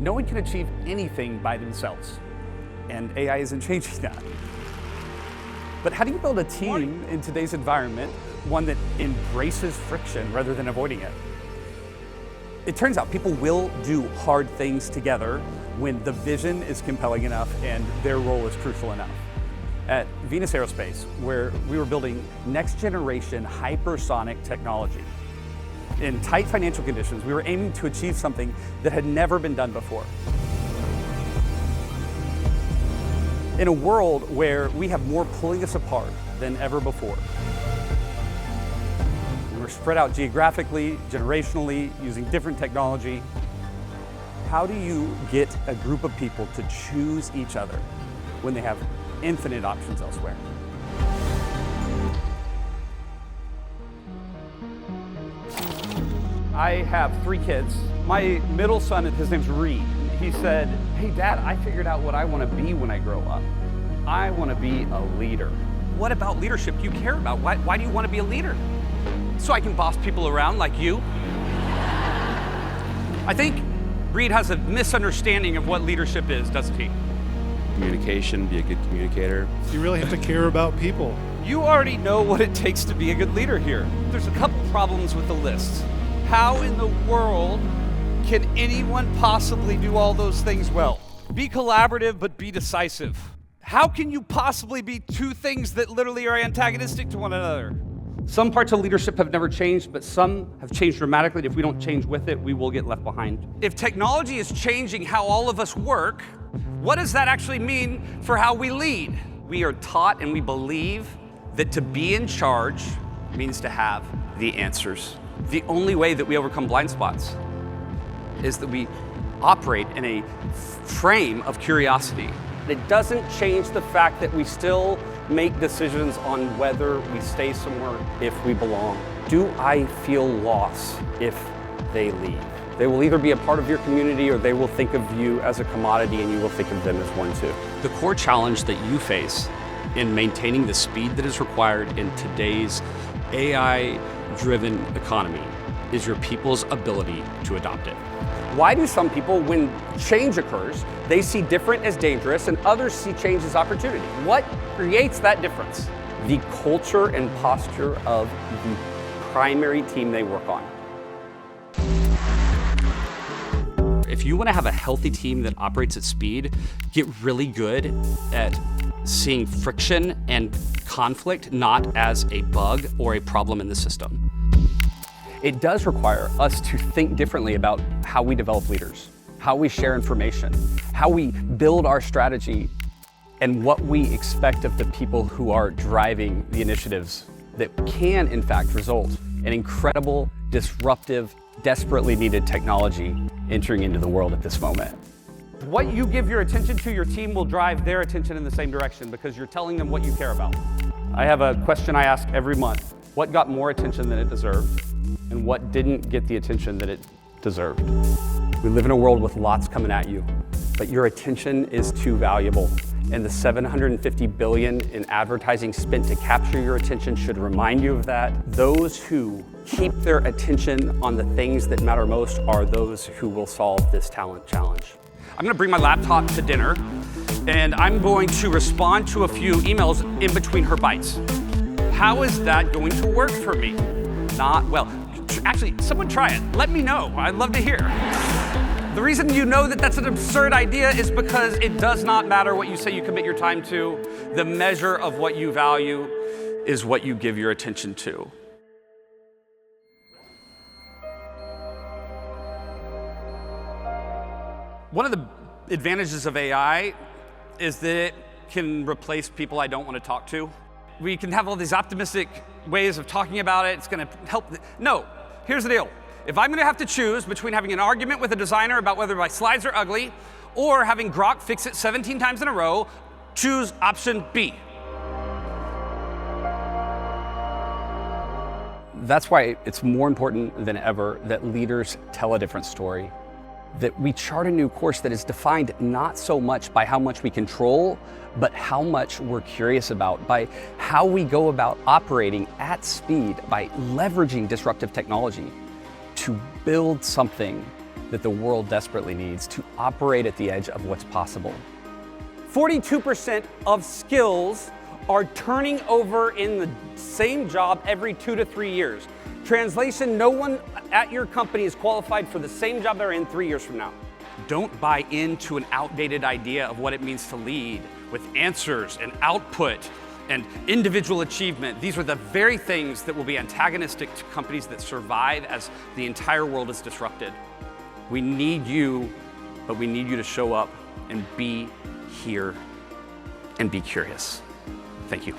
No one can achieve anything by themselves, and AI isn't changing that. But how do you build a team in today's environment, one that embraces friction rather than avoiding it? It turns out people will do hard things together when the vision is compelling enough and their role is crucial enough. At Venus Aerospace, where we were building next generation hypersonic technology. In tight financial conditions, we were aiming to achieve something that had never been done before. In a world where we have more pulling us apart than ever before. We're spread out geographically, generationally, using different technology. How do you get a group of people to choose each other when they have infinite options elsewhere? I have 3 kids. My middle son, his name's Reed. He said, "Hey Dad, I figured out what I want to be when I grow up. I want to be a leader." What about leadership do you care about? Why do you want to be a leader? So I can boss people around like you? I think Reed has a misunderstanding of what leadership is, doesn't he? Communication, be a good communicator. You really have to care about people. You already know what it takes to be a good leader here. There's a couple problems with the list. How in the world can anyone possibly do all those things well? Be collaborative, but be decisive. How can you possibly be 2 things that literally are antagonistic to one another? Some parts of leadership have never changed, but some have changed dramatically. If we don't change with it, we will get left behind. If technology is changing how all of us work, what does that actually mean for how we lead? We are taught and we believe that to be in charge means to have the answers. The only way that we overcome blind spots is that we operate in a frame of curiosity. It doesn't change the fact that we still make decisions on whether we stay somewhere if we belong. Do I feel loss if they leave? They will either be a part of your community or they will think of you as a commodity and you will think of them as one too. The core challenge that you face in maintaining the speed that is required in today's AI-driven economy is your people's ability to adopt it. Why do some people, when change occurs, they see different as dangerous and others see change as opportunity? What creates that difference? The culture and posture of the primary team they work on. If you want to have a healthy team that operates at speed, get really good at seeing friction and conflict not as a bug or a problem in the system. It does require us to think differently about how we develop leaders, how we share information, how we build our strategy, and what we expect of the people who are driving the initiatives that can, in fact, result in incredible, disruptive, desperately needed technology entering into the world at this moment. What you give your attention to, your team will drive their attention in the same direction because you're telling them what you care about. I have a question I ask every month. What got more attention than it deserved? And what didn't get the attention that it deserved? We live in a world with lots coming at you, but your attention is too valuable. And the $750 billion in advertising spent to capture your attention should remind you of that. Those who keep their attention on the things that matter most are those who will solve this talent challenge. I'm gonna bring my laptop to dinner, and I'm going to respond to a few emails in between her bites. How is that going to work for me? Not well. Actually, someone try it. Let me know. I'd love to hear. The reason you know that that's an absurd idea is because it does not matter what you say you commit your time to. The measure of what you value is what you give your attention to. One of the advantages of AI is that it can replace people I don't want to talk to. We can have all these optimistic ways of talking about it. It's going to help. No, here's the deal. If I'm going to have to choose between having an argument with a designer about whether my slides are ugly or having Grok fix it 17 times in a row, choose option B. That's why it's more important than ever that leaders tell a different story. That we chart a new course that is defined not so much by how much we control, but how much we're curious about, by how we go about operating at speed, by leveraging disruptive technology to build something that the world desperately needs to operate at the edge of what's possible. 42% of skills are turning over in the same job every 2 to 3 years. Translation, no one at your company is qualified for the same job they're in 3 years from now. Don't buy into an outdated idea of what it means to lead with answers and output and individual achievement. These are the very things that will be antagonistic to companies that survive as the entire world is disrupted. We need you, but we need you to show up and be here and be curious. Thank you.